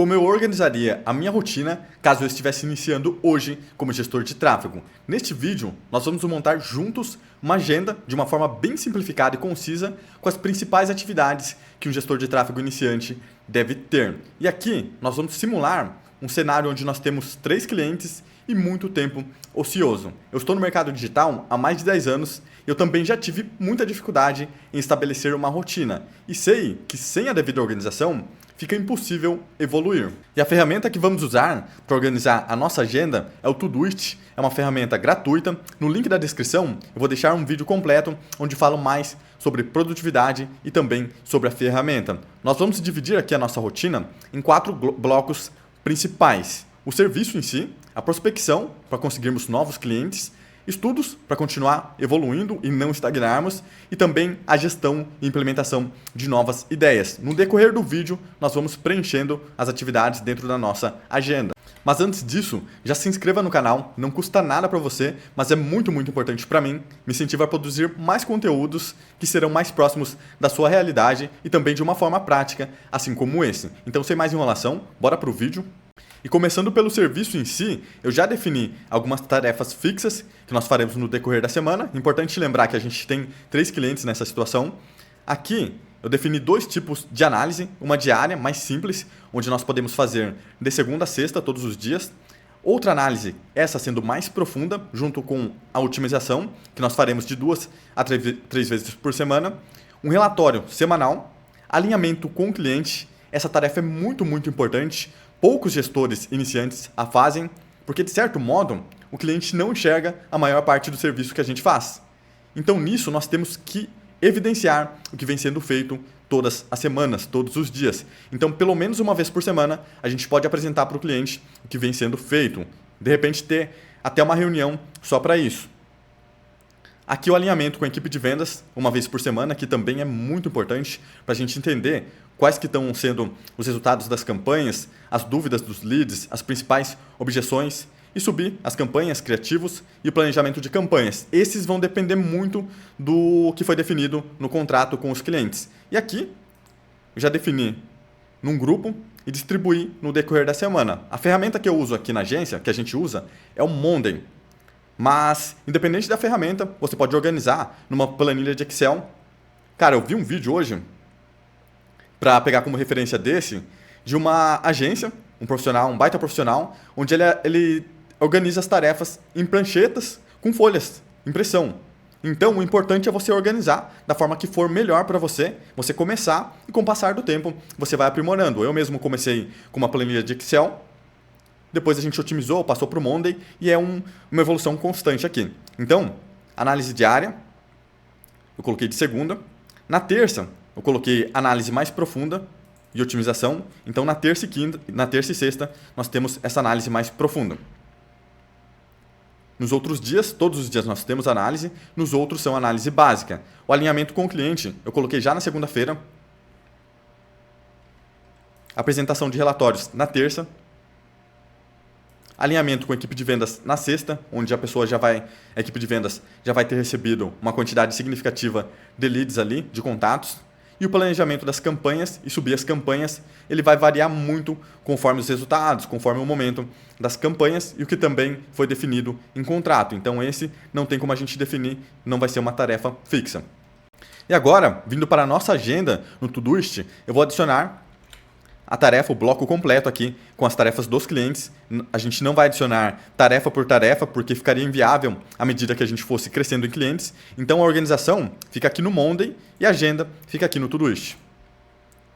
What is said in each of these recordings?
como eu organizaria a minha rotina caso eu estivesse iniciando hoje como gestor de tráfego. Neste vídeo, nós vamos montar juntos uma agenda de uma forma bem simplificada e concisa com as principais atividades que um gestor de tráfego iniciante deve ter. E aqui nós vamos simular um cenário onde nós temos 3 clientes e muito tempo ocioso. Eu estou no mercado digital há mais de 10 anos e eu também já tive muita dificuldade em estabelecer uma rotina. E sei que sem a devida organização fica impossível evoluir. E a ferramenta que vamos usar para organizar a nossa agenda é o Todoist. É uma ferramenta gratuita. No link da descrição eu vou deixar um vídeo completo onde falo mais sobre produtividade e também sobre a ferramenta. Nós vamos dividir aqui a nossa rotina em 4 blocos principais. O serviço em si, a prospecção para conseguirmos novos clientes, estudos para continuar evoluindo e não estagnarmos e também a gestão e implementação de novas ideias. No decorrer do vídeo, nós vamos preenchendo as atividades dentro da nossa agenda. Mas antes disso, já se inscreva no canal, não custa nada para você, mas é muito importante para mim, me incentiva a produzir mais conteúdos que serão mais próximos da sua realidade e também de uma forma prática, assim como esse. Então, sem mais enrolação, bora para o vídeo. E começando pelo serviço em si, eu já defini algumas tarefas fixas que nós faremos no decorrer da semana. Importante lembrar que a gente tem 3 clientes nessa situação. Aqui eu defini 2 tipos de análise, uma diária, mais simples, onde nós podemos fazer de segunda a sexta, todos os dias. Outra análise, essa sendo mais profunda, junto com a otimização, que nós faremos de 2 a 3 vezes por semana. Um relatório semanal, alinhamento com o cliente. Essa tarefa é muito importante. Poucos gestores iniciantes a fazem, porque de certo modo o cliente não enxerga a maior parte do serviço que a gente faz. Então nisso nós temos que evidenciar o que vem sendo feito todas as semanas, todos os dias. Então pelo menos uma vez por semana a gente pode apresentar para o cliente o que vem sendo feito. De repente ter até uma reunião só para isso. Aqui o alinhamento com a equipe de vendas, uma vez por semana, que também é muito importante para a gente entender quais que estão sendo os resultados das campanhas, as dúvidas dos leads, as principais objeções e subir as campanhas, criativos e o planejamento de campanhas. Esses vão depender muito do que foi definido no contrato com os clientes. E aqui eu já defini num grupo e distribuí no decorrer da semana. A ferramenta que eu uso aqui na agência, que a gente usa, é o Monday. Mas, independente da ferramenta, você pode organizar numa planilha de Excel. Cara, eu vi um vídeo hoje, para pegar como referência desse, de uma agência, um profissional, um baita profissional, onde ele organiza as tarefas em pranchetas com folhas, impressão. Então, o importante é você organizar da forma que for melhor para você começar e com o passar do tempo você vai aprimorando. Eu mesmo comecei com uma planilha de Excel, depois a gente otimizou, passou para o Monday e é uma evolução constante aqui. Então, análise diária, eu coloquei de segunda. Na terça, eu coloquei análise mais profunda e otimização. Então, na terça e sexta, nós temos essa análise mais profunda. Nos outros dias, todos os dias nós temos análise, nos outros são análise básica. O alinhamento com o cliente, eu coloquei já na segunda-feira. Apresentação de relatórios na terça. Alinhamento com a equipe de vendas na sexta, onde a equipe de vendas já vai ter recebido uma quantidade significativa de leads ali, de contatos. E o planejamento das campanhas e subir as campanhas, ele vai variar muito conforme os resultados, conforme o momento das campanhas e o que também foi definido em contrato. Então esse não tem como a gente definir, não vai ser uma tarefa fixa. E agora, vindo para a nossa agenda no Todoist, eu vou adicionar a tarefa, o bloco completo aqui com as tarefas dos clientes. A gente não vai adicionar tarefa por tarefa porque ficaria inviável à medida que a gente fosse crescendo em clientes. Então a organização fica aqui no Monday e a agenda fica aqui no Todoist.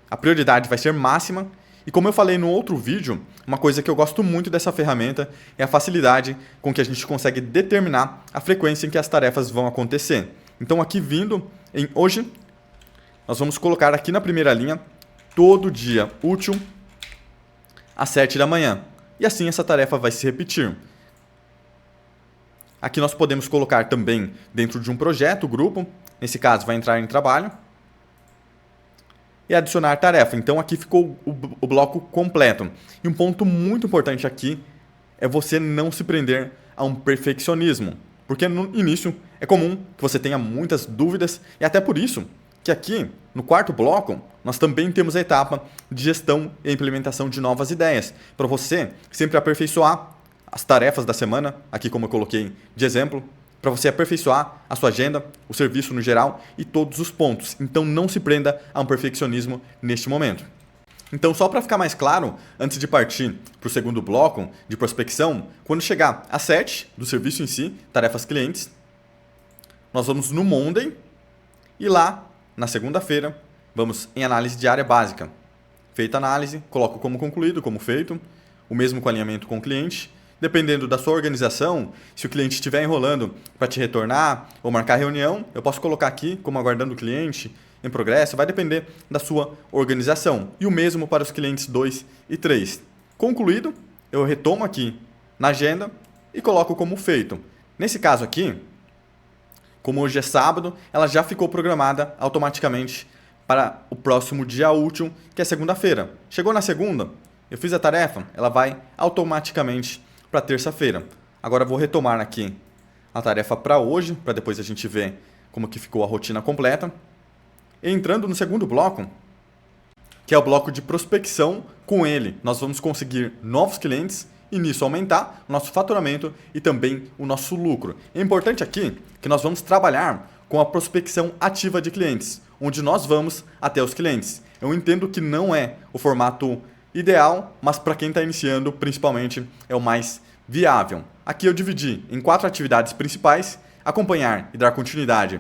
A prioridade vai ser máxima e como eu falei no outro vídeo, uma coisa que eu gosto muito dessa ferramenta é a facilidade com que a gente consegue determinar a frequência em que as tarefas vão acontecer. Então aqui vindo em hoje, nós vamos colocar aqui na primeira linha todo dia útil às 7 da manhã. E assim essa tarefa vai se repetir. Aqui nós podemos colocar também dentro de um projeto, grupo. Nesse caso vai entrar em trabalho. E adicionar tarefa. Então aqui ficou o bloco completo. E um ponto muito importante aqui é você não se prender a um perfeccionismo. Porque no início é comum que você tenha muitas dúvidas e até por isso que aqui, no quarto bloco, nós também temos a etapa de gestão e implementação de novas ideias, para você sempre aperfeiçoar as tarefas da semana, aqui como eu coloquei de exemplo, para você aperfeiçoar a sua agenda, o serviço no geral e todos os pontos. Então não se prenda a um perfeccionismo neste momento. Então, só para ficar mais claro, antes de partir para o segundo bloco de prospecção, quando chegar a 7 do serviço em si, tarefas clientes, nós vamos no Monday e lá, na segunda-feira, vamos em análise diária básica. Feita a análise, coloco como concluído, como feito, o mesmo com alinhamento com o cliente. Dependendo da sua organização, se o cliente estiver enrolando para te retornar ou marcar reunião, eu posso colocar aqui como aguardando o cliente, em progresso, vai depender da sua organização. E o mesmo para os clientes 2 e 3. Concluído, eu retomo aqui na agenda e coloco como feito. Nesse caso aqui, como hoje é sábado, ela já ficou programada automaticamente para o próximo dia útil, que é segunda-feira. Chegou na segunda, eu fiz a tarefa, ela vai automaticamente para terça-feira. Agora eu vou retomar aqui a tarefa para hoje, para depois a gente ver como que ficou a rotina completa. Entrando no segundo bloco, que é o bloco de prospecção, com ele nós vamos conseguir novos clientes e nisso aumentar o nosso faturamento e também o nosso lucro. É importante aqui que nós vamos trabalhar com a prospecção ativa de clientes, onde nós vamos até os clientes. Eu entendo que não é o formato ideal, mas para quem está iniciando, principalmente, é o mais viável. Aqui eu dividi em 4 atividades principais: acompanhar e dar continuidade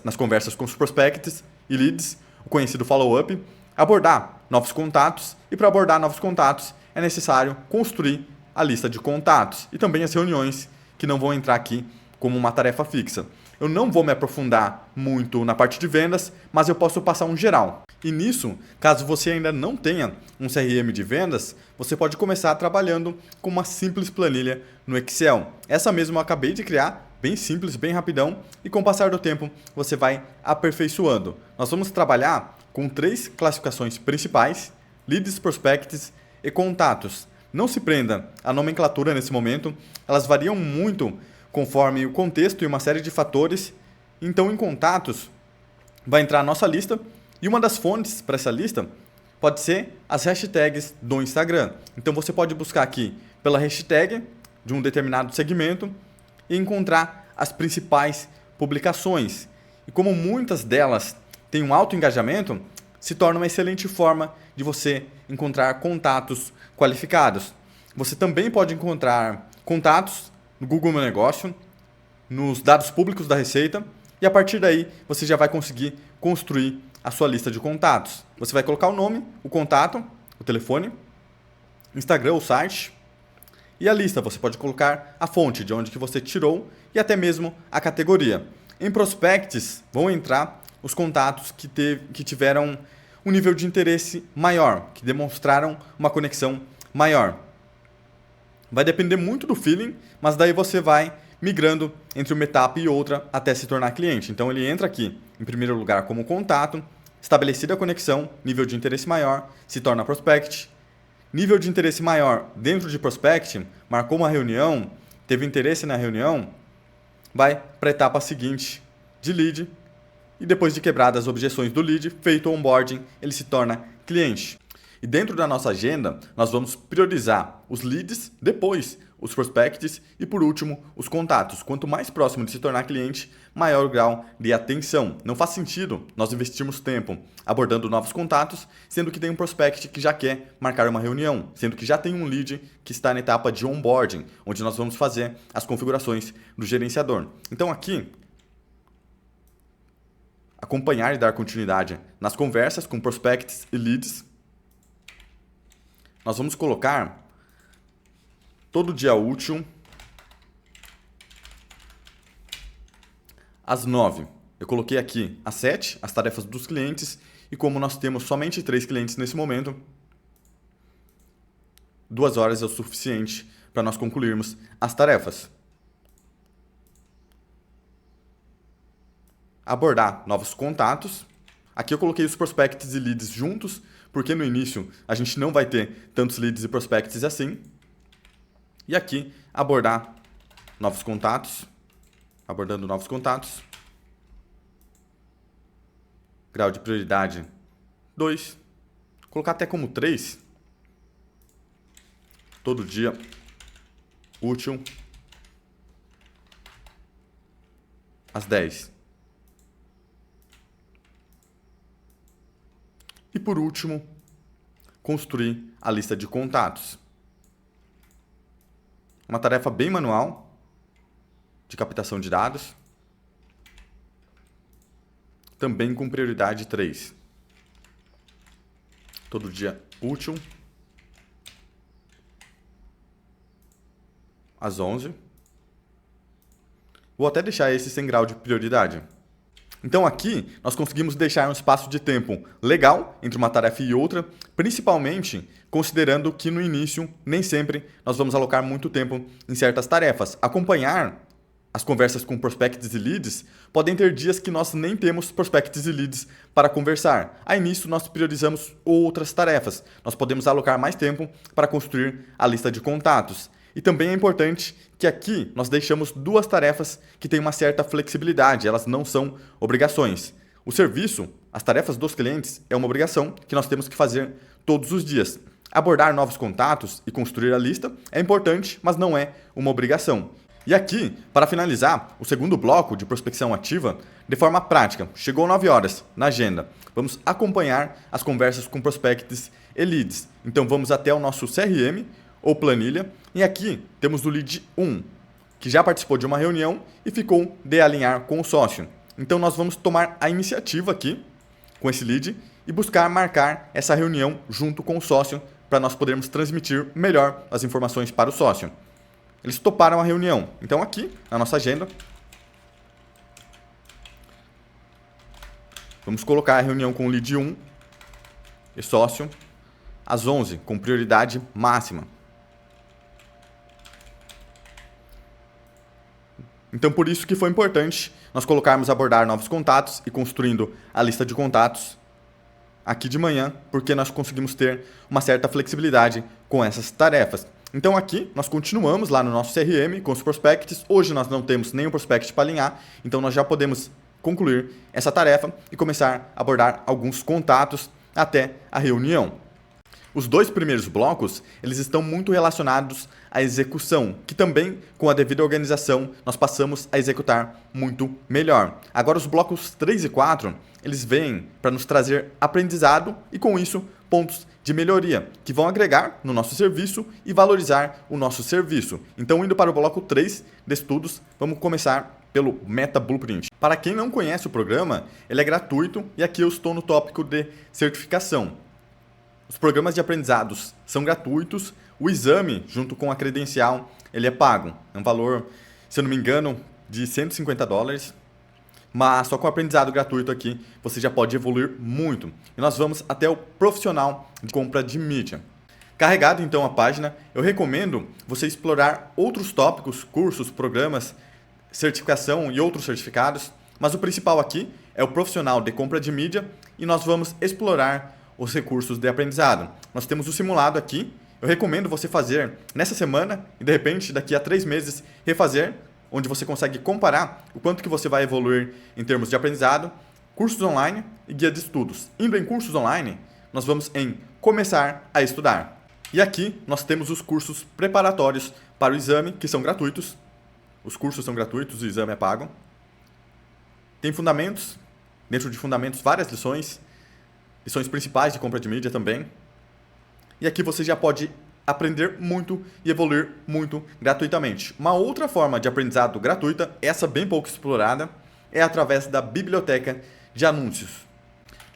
nas conversas com os prospects e leads, o conhecido follow-up, abordar novos contatos, e para abordar novos contatos é necessário construir a lista de contatos e também as reuniões, que não vão entrar aqui como uma tarefa fixa. Eu não vou me aprofundar muito na parte de vendas, mas eu posso passar um geral. E nisso, caso você ainda não tenha um CRM de vendas, você pode começar trabalhando com uma simples planilha no Excel. Essa mesma eu acabei de criar, bem simples, bem rapidão, e com o passar do tempo você vai aperfeiçoando. Nós vamos trabalhar com 3 classificações principais: leads, prospects e contatos. Não se prenda à nomenclatura nesse momento, elas variam muito conforme o contexto e uma série de fatores. Então, em contatos, vai entrar a nossa lista, e uma das fontes para essa lista pode ser as hashtags do Instagram. Então, você pode buscar aqui pela hashtag de um determinado segmento e encontrar as principais publicações. E como muitas delas têm um alto engajamento, se torna uma excelente forma de você encontrar contatos qualificados. Você também pode encontrar contatos no Google Meu Negócio, nos dados públicos da Receita, e a partir daí você já vai conseguir construir a sua lista de contatos. Você vai colocar o nome, o contato, o telefone, Instagram, o site, e a lista você pode colocar a fonte de onde que você tirou e até mesmo a categoria. Em prospects vão entrar os contatos que tiveram um nível de interesse maior, que demonstraram uma conexão maior. Vai depender muito do feeling, mas daí você vai migrando entre uma etapa e outra até se tornar cliente. Então ele entra aqui, em primeiro lugar, como contato, estabelecida a conexão, nível de interesse maior, se torna prospect. Nível de interesse maior dentro de prospect, marcou uma reunião, teve interesse na reunião, vai para a etapa seguinte de lead, e depois de quebradas as objeções do lead, feito o onboarding, ele se torna cliente. E dentro da nossa agenda, nós vamos priorizar os leads, depois os prospects e, por último, os contatos. Quanto mais próximo de se tornar cliente, maior o grau de atenção. Não faz sentido nós investirmos tempo abordando novos contatos, sendo que tem um prospect que já quer marcar uma reunião, sendo que já tem um lead que está na etapa de onboarding, onde nós vamos fazer as configurações do gerenciador. Então aqui, acompanhar e dar continuidade nas conversas com prospects e leads. Nós vamos colocar todo dia útil às 9. Eu coloquei aqui às 7 as tarefas dos clientes, e como nós temos somente 3 clientes nesse momento, 2 horas é o suficiente para nós concluirmos as tarefas. Abordar novos contatos. Aqui eu coloquei os prospects e leads juntos, porque no início a gente não vai ter tantos leads e prospects assim. E aqui, abordar novos contatos. Abordando novos contatos. grau de prioridade 2, colocar até como 3, todo dia útil, às 10. E por último, construir a lista de contatos. Uma tarefa bem manual de captação de dados, também com prioridade 3. Todo dia útil, às 11. Vou até deixar esse sem grau de prioridade. Então aqui nós conseguimos deixar um espaço de tempo legal entre uma tarefa e outra, principalmente considerando que no início nem sempre nós vamos alocar muito tempo em certas tarefas. Acompanhar as conversas com prospects e leads, podem ter dias que nós nem temos prospects e leads para conversar. Aí nisso nós priorizamos outras tarefas. Nós podemos alocar mais tempo para construir a lista de contatos. E também é importante que aqui nós deixamos duas tarefas que têm uma certa flexibilidade, elas não são obrigações. O serviço, as tarefas dos clientes, é uma obrigação que nós temos que fazer todos os dias. Abordar novos contatos e construir a lista é importante, mas não é uma obrigação. E aqui, para finalizar, o segundo bloco de prospecção ativa, de forma prática, chegou 9 horas na agenda. Vamos acompanhar as conversas com prospects e leads. Então vamos até o nosso CRM ou planilha e aqui temos o lead 1, que já participou de uma reunião e ficou de alinhar com o sócio. Então nós vamos tomar a iniciativa aqui com esse lead e buscar marcar essa reunião junto com o sócio para nós podermos transmitir melhor as informações para o sócio. Eles toparam a reunião. Então aqui, na nossa agenda, vamos colocar a reunião com o lead 1 e sócio às 11, com prioridade máxima. Então por isso que foi importante nós colocarmos abordar novos contatos e construindo a lista de contatos aqui de manhã, porque nós conseguimos ter uma certa flexibilidade com essas tarefas. Então aqui nós continuamos lá no nosso CRM com os prospects. Hoje nós não temos nenhum prospect para alinhar, então nós já podemos concluir essa tarefa e começar a abordar alguns contatos até a reunião. Os dois primeiros blocos, eles estão muito relacionados à execução, que também, com a devida organização, nós passamos a executar muito melhor. Agora os blocos 3 e 4, eles vêm para nos trazer aprendizado e com isso pontos de melhoria, que vão agregar no nosso serviço e valorizar o nosso serviço. Então, indo para o bloco 3 de estudos, vamos começar pelo Meta Blueprint. Para quem não conhece o programa, ele é gratuito e aqui eu estou no tópico de certificação. Os programas de aprendizados são gratuitos, o exame, junto com a credencial, ele é pago. É um valor, se eu não me engano, de $150, mas só com o aprendizado gratuito aqui você já pode evoluir muito. E nós vamos até o profissional de compra de mídia. Carregado então a página, eu recomendo você explorar outros tópicos, cursos, programas, certificação e outros certificados, mas o principal aqui é o profissional de compra de mídia e nós vamos explorar os recursos de aprendizado. Nós temos o simulado aqui, eu recomendo você fazer nessa semana e de repente daqui a 3 meses refazer, onde você consegue comparar o quanto que você vai evoluir em termos de aprendizado, cursos online e guia de estudos. Indo em cursos online, nós vamos em começar a estudar. E aqui nós temos os cursos preparatórios para o exame, que são gratuitos. Os cursos são gratuitos, o exame é pago. Tem fundamentos, dentro de fundamentos várias lições principais de compra de mídia também. E aqui você já pode aprender muito e evoluir muito gratuitamente. Uma outra forma de aprendizado gratuita, essa bem pouco explorada, é através da biblioteca de anúncios.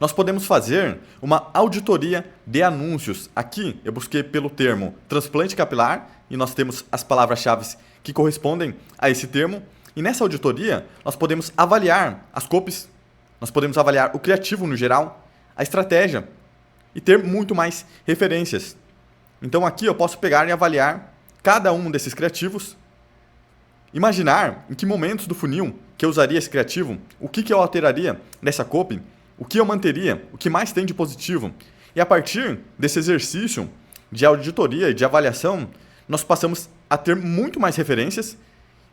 Nós podemos fazer uma auditoria de anúncios. Aqui eu busquei pelo termo transplante capilar e nós temos as palavras-chave que correspondem a esse termo. E nessa auditoria nós podemos avaliar as copies, nós podemos avaliar o criativo no geral, a estratégia e ter muito mais referências. Então aqui eu posso pegar e avaliar cada um desses criativos, imaginar em que momentos do funil que eu usaria esse criativo, o que eu alteraria nessa copy, o que eu manteria, o que mais tem de positivo. E a partir desse exercício de auditoria e de avaliação, nós passamos a ter muito mais referências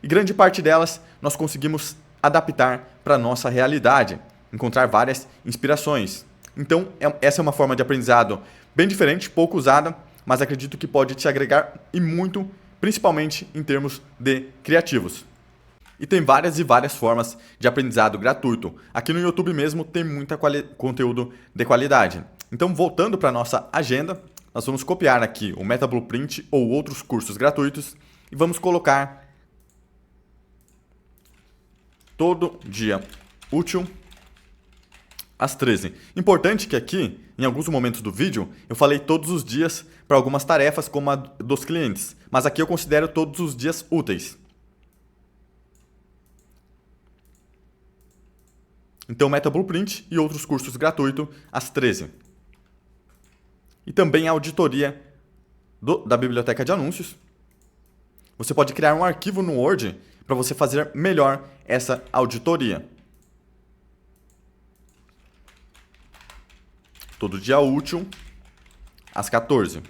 e grande parte delas nós conseguimos adaptar para a nossa realidade. encontrar várias inspirações. Então, essa é uma forma de aprendizado bem diferente, pouco usada, mas acredito que pode te agregar e muito, principalmente em termos de criativos. E tem várias e várias formas de aprendizado gratuito. Aqui no YouTube mesmo tem muito conteúdo de qualidade. Então, voltando para a nossa agenda, nós vamos copiar aqui o Meta Blueprint ou outros cursos gratuitos e vamos colocar todo dia útil às 13. Importante que aqui, em alguns momentos do vídeo, eu falei todos os dias para algumas tarefas como a dos clientes, mas aqui eu considero todos os dias úteis. Então, Meta Blueprint e outros cursos gratuitos às 13. E também a auditoria da biblioteca de anúncios. Você pode criar um arquivo no Word para você fazer melhor essa auditoria. Todo dia útil, às 14.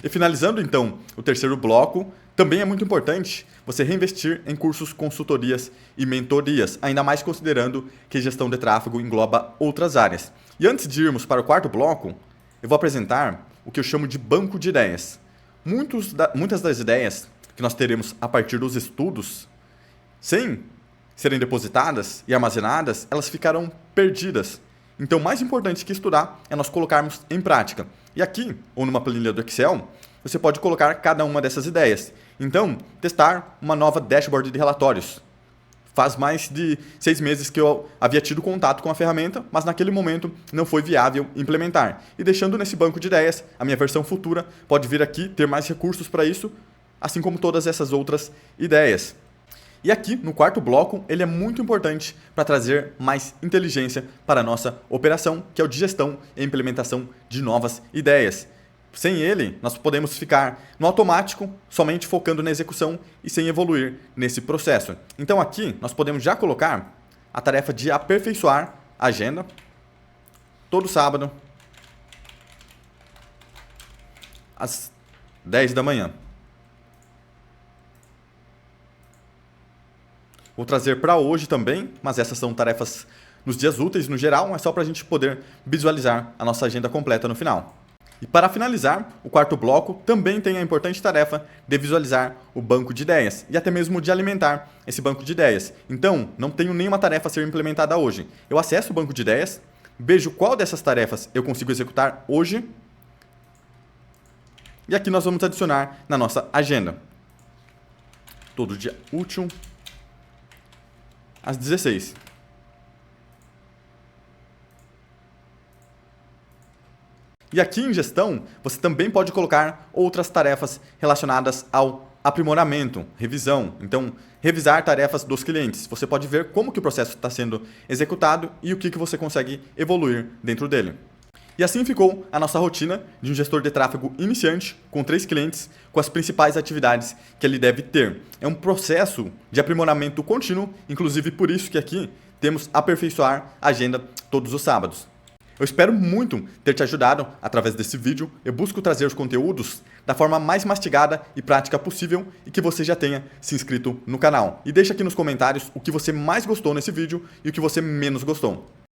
E finalizando, então, o terceiro bloco, também é muito importante você reinvestir em cursos, consultorias e mentorias, ainda mais considerando que gestão de tráfego engloba outras áreas. E antes de irmos para o quarto bloco, eu vou apresentar o que eu chamo de banco de ideias. Muitas das ideias que nós teremos a partir dos estudos, sem serem depositadas e armazenadas, elas ficarão perdidas. Então, o mais importante que estudar é nós colocarmos em prática. E aqui, ou numa planilha do Excel, você pode colocar cada uma dessas ideias. Então, testar uma nova dashboard de relatórios. Faz mais de 6 meses que eu havia tido contato com a ferramenta, mas naquele momento não foi viável implementar. E deixando nesse banco de ideias, a minha versão futura pode vir aqui ter mais recursos para isso, assim como todas essas outras ideias. E aqui, no quarto bloco, ele é muito importante para trazer mais inteligência para a nossa operação, que é o de gestão e implementação de novas ideias. Sem ele, nós podemos ficar no automático, somente focando na execução e sem evoluir nesse processo. Então aqui, nós podemos já colocar a tarefa de aperfeiçoar a agenda todo sábado às 10 da manhã. Vou trazer para hoje também, mas essas são tarefas nos dias úteis no geral, é só para a gente poder visualizar a nossa agenda completa no final. E para finalizar, o quarto bloco também tem a importante tarefa de visualizar o banco de ideias e até mesmo de alimentar esse banco de ideias. Então, não tenho nenhuma tarefa a ser implementada hoje. Eu acesso o banco de ideias, vejo qual dessas tarefas eu consigo executar hoje e aqui nós vamos adicionar na nossa agenda. Todo dia útil às 16. E aqui em gestão, você também pode colocar outras tarefas relacionadas ao aprimoramento, revisão. Então, revisar tarefas dos clientes. Você pode ver como que o processo está sendo executado e o que você consegue evoluir dentro dele. E assim ficou a nossa rotina de um gestor de tráfego iniciante com 3 clientes, com as principais atividades que ele deve ter. É um processo de aprimoramento contínuo, inclusive por isso que aqui temos aperfeiçoar a agenda todos os sábados. Eu espero muito ter te ajudado através desse vídeo. Eu busco trazer os conteúdos da forma mais mastigada e prática possível e que você já tenha se inscrito no canal. E deixa aqui nos comentários o que você mais gostou nesse vídeo e o que você menos gostou.